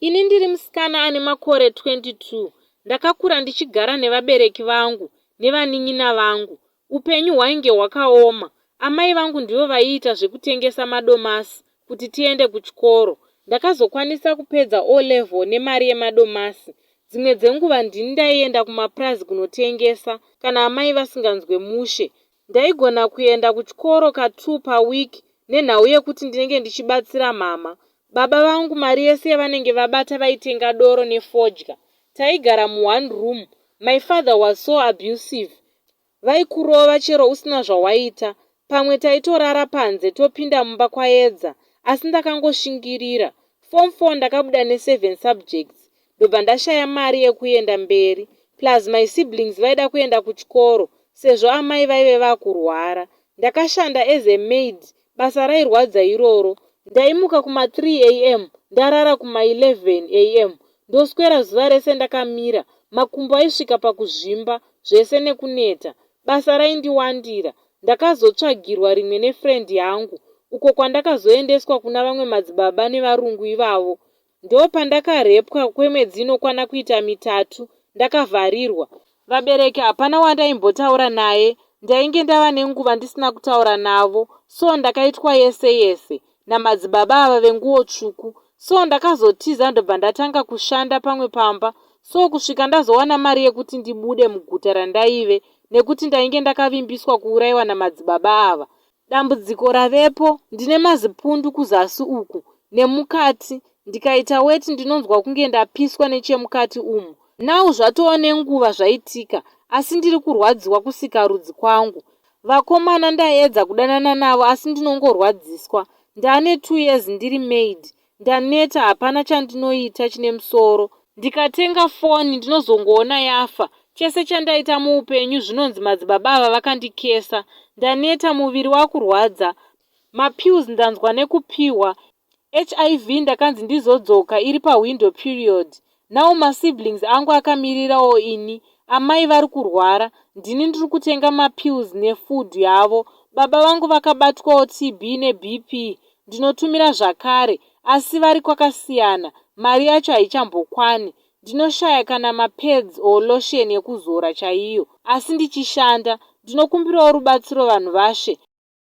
Ini ndiri musikana ane makore 22. Ndakakura ndichigara nevabereki vangu nevanin'ina vangu. Upenyu hwainge hwakaoma. Amai vangu ndivo vaiita zvekutengesa madomasi kuti tiende kuchikoro. Ndakazokwanisa kupedza O-level nemari yemadomasi. Dzimwe dzenguva ndini ndaienda kumapurazi kunotengesa kana amai vasinganzwe mushe. Ndaigona kuenda kuchikoro ka2 pawiki nenhau yekuti ndinenge ndichibatsira mama. Baba vangu mari yese yavanenge vabata vaitenga doro nefodya. Taigara mu1 room. My father was so abusive. Vaikurova chero usina zvawaita. Pamwe taitorara panze topinda mumba kwaedza. Asi ndakangoshingirira. Form 4 ndakabuda ne7 subjects. Ndobva ndashaya mari yekuenda mberi. Plus my siblings vaida kuenda kuchikoro sezvo amai vaive vakurwara. Ndakashanda as a maid. Basa rairwadza iroro. Ndaimuka kuma3 am ndarara kuma11 am. Ndoswera zuva rese ndakamira. Makumbo aisvika pakuzvimba zvese nekuneta. Basa raindiwandira. Ndakazotsvagirwa rimwe nefriend yangu uko kwandakazoendeswa kuna vamwe madzibaba nevarungu ivavo. Ndo pandakarepwa kwemwedzi inokwana kuita 3 ndakavharirwa. Vabereki hapana wandaimbotaura naye. Ndainge ndava nenguva ndisina kutaura navo, so ndakaitwa yese Namadzibaba Venguwo Tsvuku. So ndakazotiza ndobva ndatanga kushanda pamwe pamba. So kusvika ndazowana mari yekuti ndibude muguta randaive nekuti ndainge ndakavimbiswa kuurayiwa namadzibaba ava. Dambudziko ravepo, ndine Mazipundu Kuzasi uku nemukati. Ndikaita weti ndinonzwa kunge ndapiswa nechemukati umu. Nau zvatoo nenguva zvaitika, asi ndiri kurwadziwa kusika rudzi kwangu. Vakomana ndaedza kudanana navo asi ndinongorwadziswa. Ndane 2 years ndiri maid. Ndaneta, hapana chandinoita chine musoro. Ndikatenga foni ndinozongoona yafa. Chese chandaita muupenyu zvinonzi madzibaba ava vakandikesa. Ndaneta, muviri wakurwadza. Mapills ndanzwa nekupiwa. HIV ndakanzi ndizodzoka iri pawindow period. Nao masiblings angu akamirirawo ini. Amai vari kurwara. Ndini ndiri kutenga mapills nefood yavo. Baba vangu vakabatwawo TB neBP. Ndinotumira zvakare, asi vari kwakasiyana. Mari yacho haichambokwani. Ndinoshaya kana mapads o lotion yekuzora chaiyo. Asi ndichishanda. Ndinokumbirawo rubatsiro vanhu vashe.